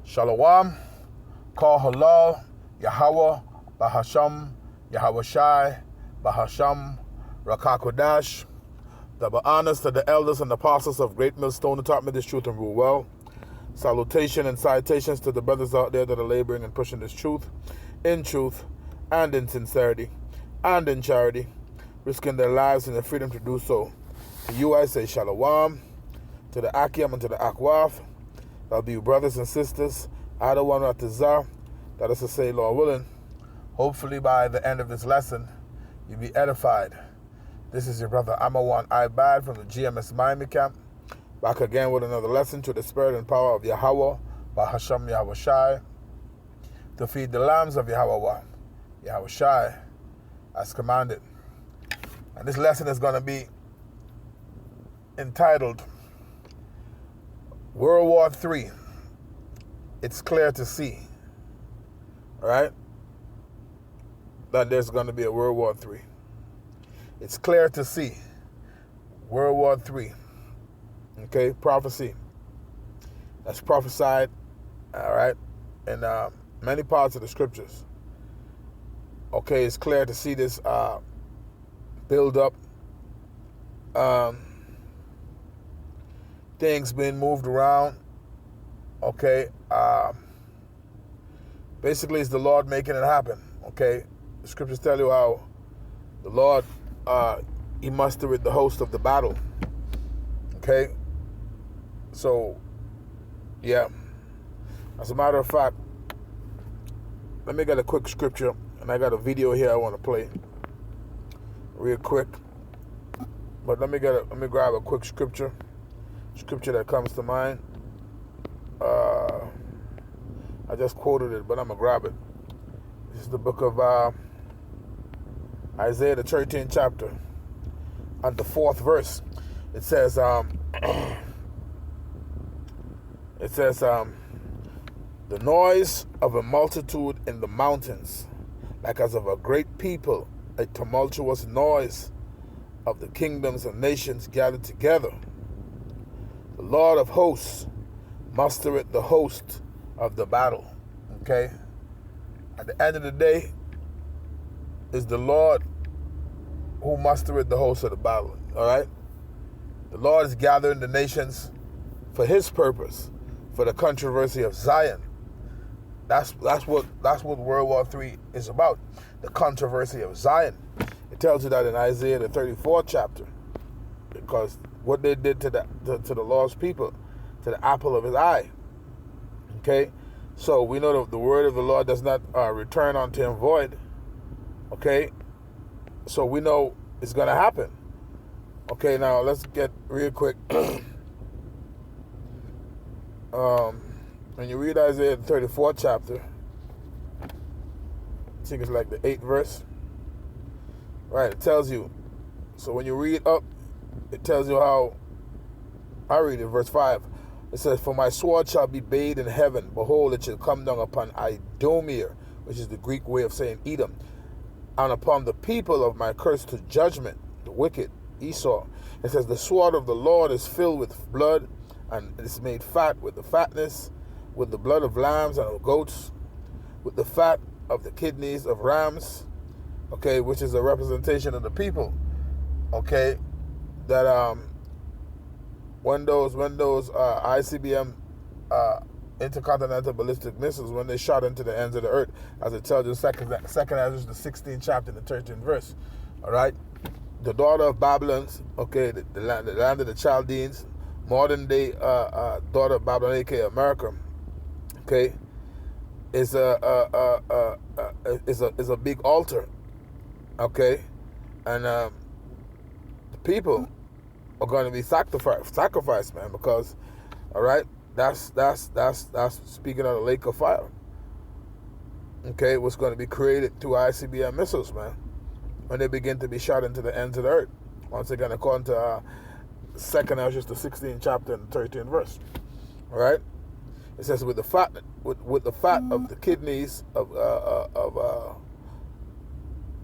Shalom, Kol Halal, Yahweh, Bahasham, Yahweh Shai, Bahasham, Rakakodash. Double honors to the elders and apostles of Great Millstone who taught me this truth and rule well. Salutation and citations to the brothers out there that are laboring and pushing this truth and in sincerity and in charity, risking their lives and their freedom to do so. To you I say Shalom, to the Akim and to the Akwaf. That'll be brothers and sisters, Adawan Ratazah, that is to say, Lord willing, hopefully by the end of this lesson, you'll be edified. This is your brother Amawan Ibad from the GMS Miami camp, back again with another lesson to the spirit and power of Yahweh, Bahasham Yahweh Shai, to feed the lambs of Yahweh, Yahweh Shai, as commanded. And this lesson is going to be entitled World War III. It's clear to see, all right, that there's going to be a World War III. It's clear to see World War III. Okay, prophecy. That's prophesied, all right, in many parts of the scriptures. Okay, it's clear to see this build up. Things being moved around. Okay, basically it's the Lord making it happen. Okay, the scriptures tell you how the Lord he mustered the host of the battle. Okay, so yeah, as a matter of fact, let me get a quick scripture, and I got a video here I want to play real quick. But let me grab a quick scripture that comes to mind. I just quoted it, but I'm gonna grab it. This is the book of Isaiah, the 13th chapter, and the 4th verse. It says, the noise of a multitude in the mountains, like as of a great people, a tumultuous noise of the kingdoms of nations gathered together. The Lord of hosts mustereth the host of the battle. Okay? At the end of the day, is the Lord who mustereth the host of the battle. All right? The Lord is gathering the nations for his purpose, for the controversy of Zion. That's what World War III is about, the controversy of Zion. It tells you that in Isaiah, the 34th chapter, because what they did to the lost people, to the apple of his eye. Okay, so we know that the word of the Lord does not return unto him void. Okay, so we know it's going to happen. Okay, now let's get real quick. When you read Isaiah, the 34th chapter, I think it's like the 8th verse. Right, it tells you. So when you read up, it tells you how. I read it, verse 5. It says, for my sword shall be bathed in heaven. Behold, it shall come down upon Idomir, which is the Greek way of saying Edom, and upon the people of my curse to judgment, the wicked, Esau. It says, the sword of the Lord is filled with blood, and it is made fat with the fatness, with the blood of lambs and of goats, with the fat of the kidneys of rams, okay, which is a representation of the people, okay, that when those ICBM intercontinental ballistic missiles, when they shot into the ends of the earth, as it tells you, second Ezra, the 16th chapter, the 13th verse, all right, the daughter of Babylon, okay, the land of the Chaldeans, modern day daughter of Babylon, aka America, okay, is a big altar, okay, and the people are going to be sacrificed, man, because, all right, that's speaking of the lake of fire, okay, what's going to be created through ICBM missiles, man, when they begin to be shot into the ends of the earth. Once again, according to 2nd Ezra, the 16th chapter and the 13th verse, all right, it says with the fat of the kidneys of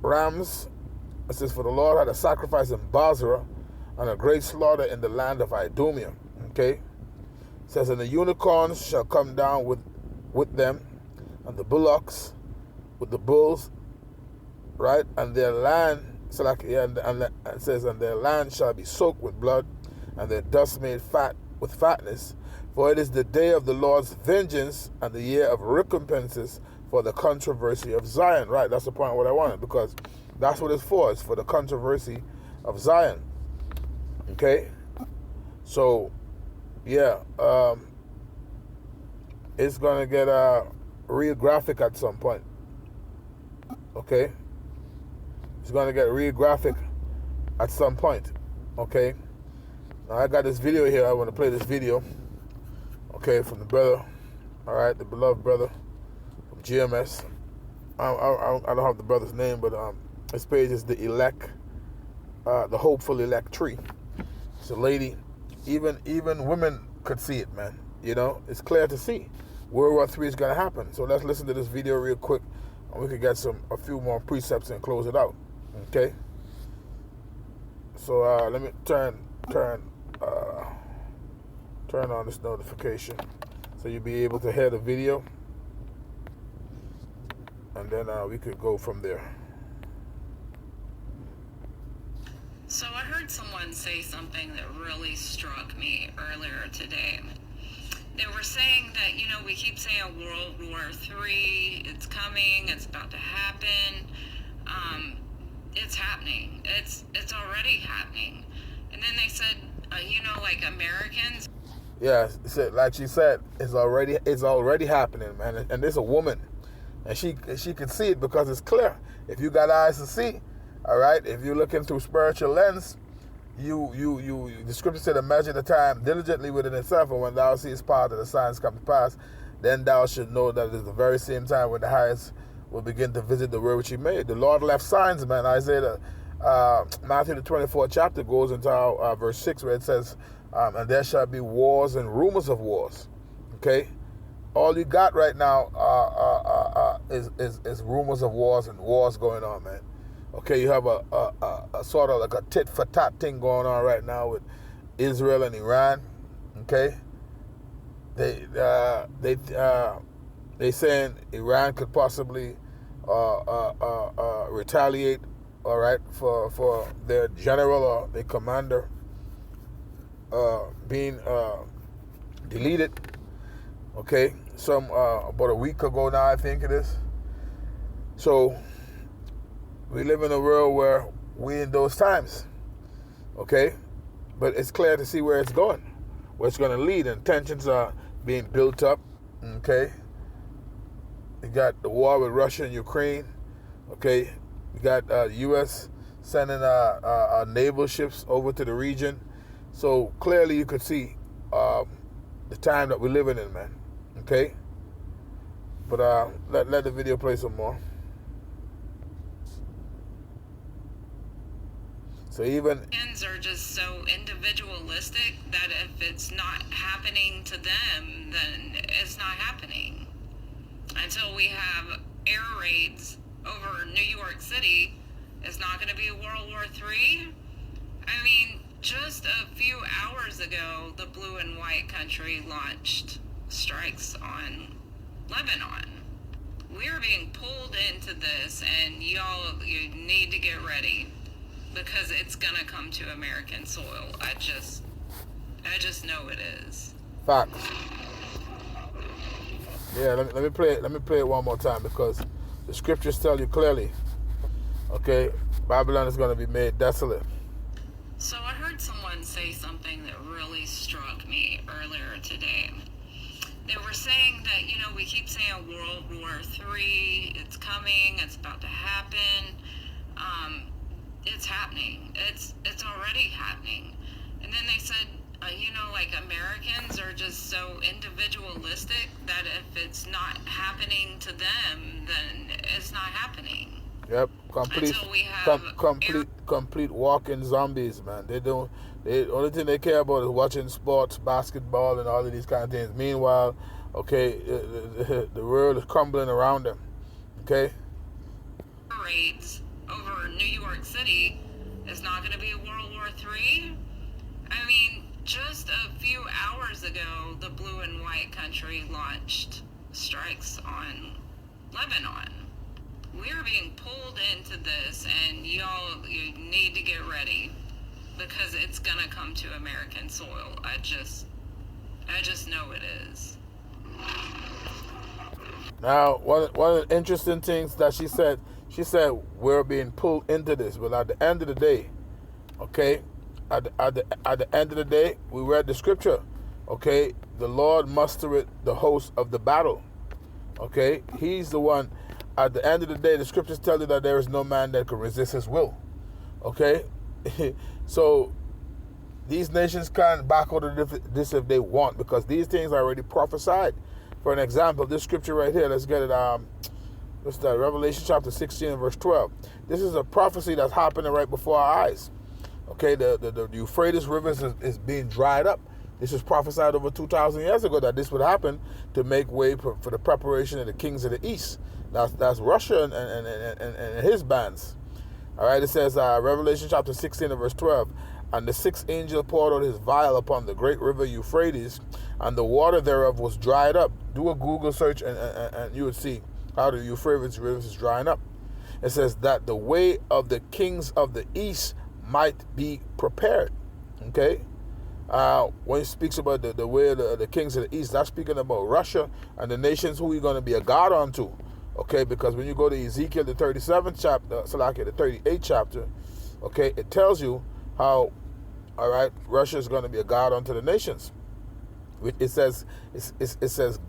rams. It says, for the Lord had a sacrifice in Basra, and a great slaughter in the land of Idumea. Okay? It says, and the unicorns shall come down with with them, and the bullocks with the bulls, right? And their land, so like, yeah, and it says, and their land shall be soaked with blood, and their dust made fat with fatness. For it is the day of the Lord's vengeance, and the year of recompenses for the controversy of Zion. Right, that's the point what I wanted, because that's what it's for. It's for the controversy of Zion. Okay? So, yeah, it's going to get real graphic at some point. Okay? It's going to get real graphic at some point. Okay? Now, I got this video here. I want to play this video. Okay, from the brother. All right, the beloved brother from GMS. I don't have the brother's name, but his page is the elect, the hopeful elect tree. It's a lady. Even women could see it, man. You know, it's clear to see. World War III is going to happen. So let's listen to this video real quick, and we can get a few more precepts and close it out. Okay. So let me turn on this notification, so you'll be able to hear the video, and then we could go from there. So I heard someone say something that really struck me earlier today. They were saying that, you know, we keep saying World War III, it's coming, it's about to happen. It's happening. It's already happening. And then they said, you know, like Americans. Yeah, like she said, it's already happening, man. And there's a woman, and she can see it because it's clear. If you got eyes to see, all right. If you're looking through spiritual lens, the scripture said to measure the time diligently within itself, and when thou seest part of the signs come to pass, then thou should know that it is the very same time when the highest will begin to visit the world which he made. The Lord left signs, man. Isaiah, Matthew the 24th chapter goes into verse 6, where it says, and there shall be wars and rumors of wars. Okay, all you got right now is rumors of wars and wars going on, man. Okay, you have a sort of like a tit for tat thing going on right now with Israel and Iran. Okay, they saying Iran could possibly retaliate, all right, for their general or their commander being deleted. Okay, about a week ago now, I think it is. So we live in a world where we in those times. Okay, but it's clear to see where it's going, where it's going to lead, and tensions are being built up. Okay, you got the war with Russia and Ukraine. Okay, you got U.S. sending our naval ships over to the region. So clearly you could see the time that we're living in, man. Okay? But let the video play some more. So even Are just so individualistic that if it's not happening to them, then it's not happening. Until we have air raids over New York City, it's not going to be a World War III. I mean, just a few hours ago, the blue and white country launched strikes on Lebanon. We're being pulled into this, and you need to get ready, because it's gonna come to American soil. I just know it is. Facts. Yeah, let me play it one more time, because the scriptures tell you clearly. Okay, Babylon is gonna be made desolate. So I heard someone say something that really struck me earlier today. They were saying that, you know, we keep saying World War III, it's coming, it's about to happen. It's happening. It's already happening. And then they said, you know, like Americans are just so individualistic that if it's not happening to them, then it's not happening. Yep, complete walking zombies, man. The only thing they care about is watching sports, basketball, and all of these kind of things. Meanwhile, okay, the world is crumbling around them. Okay. Raids over New York City is not going to be a World War III. I mean, just a few hours ago, the blue and white country launched strikes on Lebanon. We're being pulled into this, and you need to get ready because it's gonna come to American soil. I just know it is. Now, one of the interesting things that she said we're being pulled into this, but at the end of the day, okay, at the end of the day, we read the scripture, okay, the Lord mustereth the host of the battle, okay, He's the one. At the end of the day, the scriptures tell you that there is no man that can resist His will, okay. So these nations can back out of this if they want, because these things are already prophesied. For an example, this scripture right here, let's get it. What's that? Revelation chapter 16 and verse 12. This is a prophecy that's happening right before our eyes. Okay, the Euphrates River is being dried up. This was prophesied over 2,000 years ago that this would happen to make way for the preparation of the kings of the east. That's Russia and his bands. All right, it says Revelation chapter 16 and verse 12. And the sixth angel poured out his vial upon the great river Euphrates, and the water thereof was dried up. Do a Google search and you would see how the Euphrates River is drying up. It says that the way of the kings of the east might be prepared. Okay? When it speaks about the way of the kings of the east, that's speaking about Russia and the nations who you're going to be a god unto. Okay? Because when you go to Ezekiel, the 37th chapter, the 38th chapter, okay, it tells you how, all right, Russia is going to be a god unto the nations. It says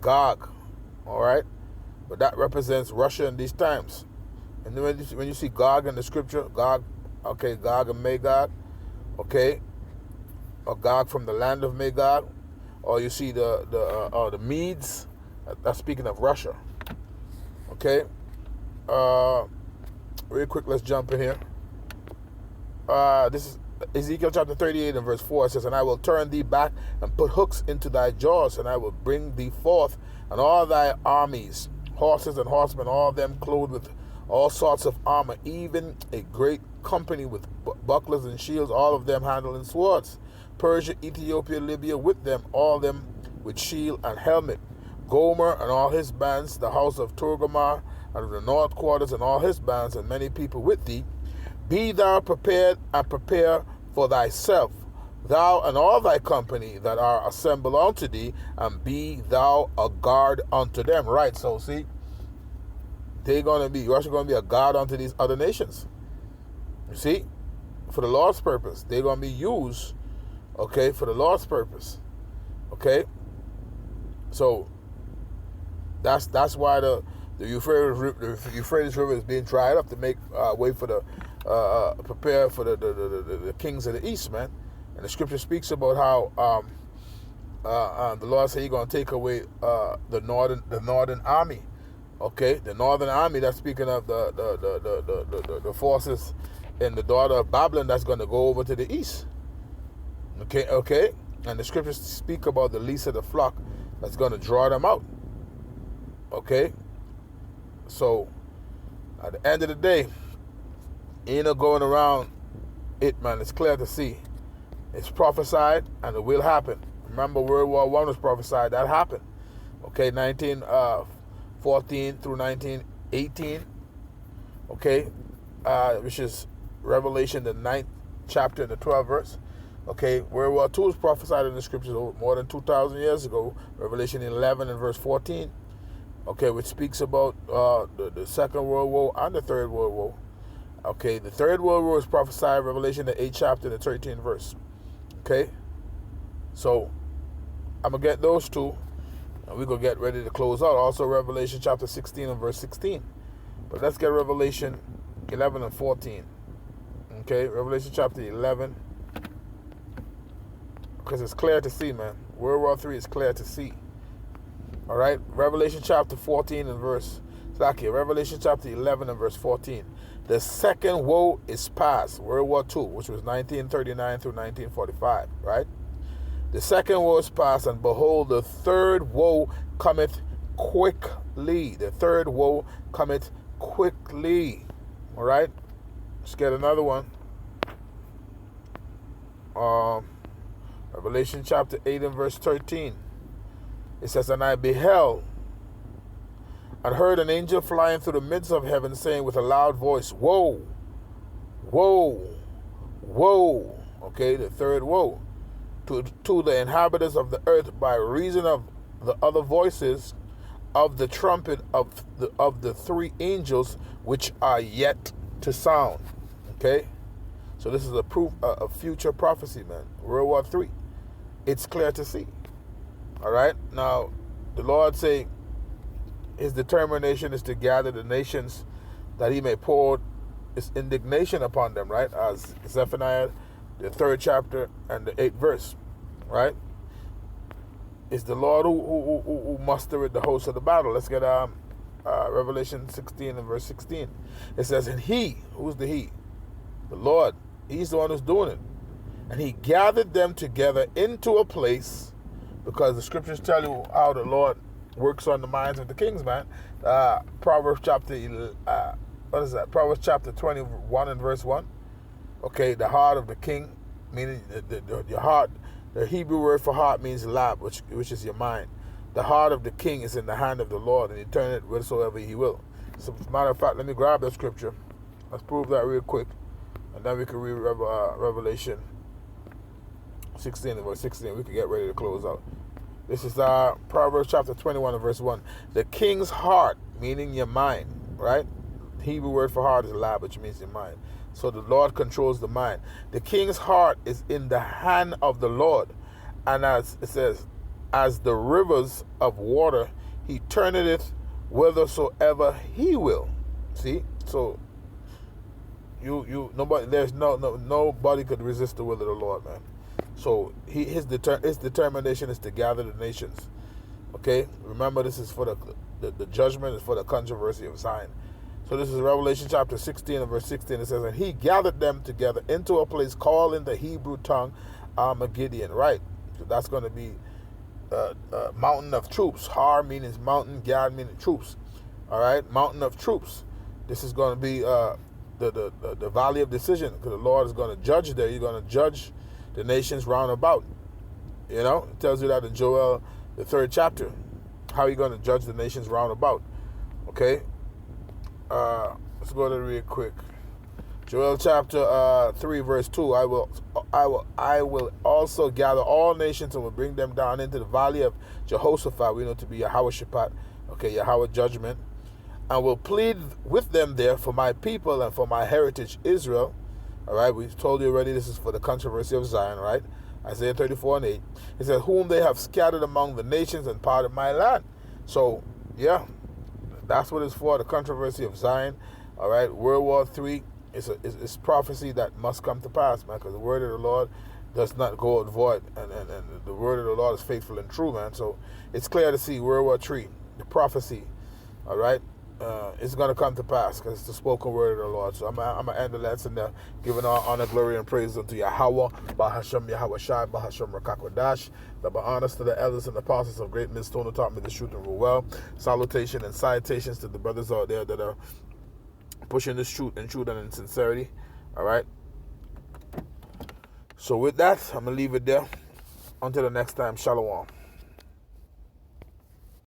Gog, all right, but that represents Russia in these times. And then when you see Gog in the scripture, Gog, okay, Gog and Magog, okay, or Gog from the land of Magog, or you see the Medes. That's speaking of Russia. Okay, real quick, let's jump in here. This is Ezekiel chapter 38 and verse 4. It says, and I will turn thee back and put hooks into thy jaws, and I will bring thee forth, and all thy armies, horses and horsemen, all of them clothed with all sorts of armor, even a great company with bucklers and shields, all of them handling swords. Persia, Ethiopia, Libya with them, all them with shield and helmet. Gomer and all his bands, the house of Togarmah and the north quarters and all his bands, and many people with thee. Be thou prepared and prepare for thyself, thou and all thy company that are assembled unto thee, and be thou a guard unto them. Right, so see, Russia going to be a guard unto these other nations. You see, for the Lord's purpose. They're going to be used, okay, for the Lord's purpose. Okay? So, that's why the Euphrates River is being dried up to make way for prepare for the kings of the east, man. And the scripture speaks about how the Lord said He's going to take away the northern army. Okay, the northern army. That's speaking of the forces in the daughter of Babylon that's going to go over to the east. Okay, and the scriptures speak about the least of the flock that's going to draw them out. Okay, so at the end of the day, ain't no going around it, man. It's clear to see. It's prophesied, and it will happen. Remember, World War I was prophesied. That happened. Okay, 1914 through 1918. Okay, which is Revelation, the 9th chapter and the 12th verse. Okay, World War II was prophesied in the scriptures more than 2,000 years ago. Revelation 11 and verse 14. Okay, which speaks about the Second World War and the Third World War. Okay, the Third World War is prophesied, Revelation, the 8th chapter, the 13th verse. Okay, so I'm going to get those two, and we're going to get ready to close out. Also, Revelation chapter 16 and verse 16. But let's get Revelation 11 and 14. Okay, Revelation chapter 11, because it's clear to see, man. World War III is clear to see. All right, Revelation chapter 14 and verse, Revelation chapter 11 and verse 14. The second woe is past, World War II, which was 1939 through 1945, right? The second woe is past, and behold, the third woe cometh quickly. The third woe cometh quickly. All right? Let's get another one. Revelation chapter 8 and verse 13. It says, and I beheld, and heard an angel flying through the midst of heaven, saying with a loud voice, Woe, woe, woe. Okay, the third woe. To the inhabitants of the earth by reason of the other voices of the trumpet of the three angels which are yet to sound. Okay? So this is a proof of future prophecy, man. World War III. It's clear to see. All right? Now, the Lord say his determination is to gather the nations that he may pour his indignation upon them, right? As Zephaniah, the 3rd chapter and the 8th verse, right? It's the Lord who mustered the host of the battle. Let's get Revelation 16 and verse 16. It says, and he, who's the he? The Lord. He's the one who's doing it. And he gathered them together into a place, because the scriptures tell you how the Lord works on the minds of the kings, man. Proverbs chapter, Proverbs chapter 21 and verse 1. Okay, the heart of the king, meaning your heart. The Hebrew word for heart means lab, which is your mind. The heart of the king is in the hand of the Lord, and he turn it whithersoever he will. So, as a matter of fact, let me grab that scripture. Let's prove that real quick, and then we can read Revelation 16 and verse 16. We can get ready to close out. This is Proverbs chapter 21 and verse 1. The king's heart, meaning your mind, right? The Hebrew word for heart is lab, which means your mind. So the Lord controls the mind. The king's heart is in the hand of the Lord. And as it says, as the rivers of water, he turneth it whithersoever he will. See? So nobody could resist the will of the Lord, man. So his determination is to gather the nations. Okay? Remember, this is for the judgment, is for the controversy of Zion. So this is Revelation chapter 16 and verse 16. It says, and he gathered them together into a place called in the Hebrew tongue Armageddon. Right. So that's going to be mountain of troops. Har means mountain, Gad meaning troops. All right. Mountain of troops. This is going to be the valley of decision, because the Lord is going to judge there. You're going to judge the nations round about. You know, it tells you that in Joel, the 3rd chapter, how you're going to judge the nations round about. Okay. Let's go to it real quick. Joel chapter 3 verse 2. I will also gather all nations and will bring them down into the valley of Jehoshaphat. We know to be Yahweh Shaphat. Okay, Yahweh judgment. And will plead with them there for my people and for my heritage Israel. All right, we've told you already this is for the controversy of Zion, right? Isaiah 34 and 8. It says, whom they have scattered among the nations and parted my land. So, yeah. That's what it's for, the controversy of Zion. All right, World War III is prophecy that must come to pass, man, because the word of the Lord does not go out void, and the word of the Lord is faithful and true, man. So it's clear to see World War III, the prophecy, all right, it's going to come to pass, because it's the spoken word of the Lord. So I'm going to end the lesson there, giving all honor, glory, and praise unto Yahweh, Bahashem Yahweh Shai, Bahashem Rakakwadash. Double honors to the elders and apostles of great millstone who taught me the truth and rule well. Salutation and citations to the brothers out there that are pushing this truth and in sincerity. All right. So with that, I'm going to leave it there. Until the next time, shalom.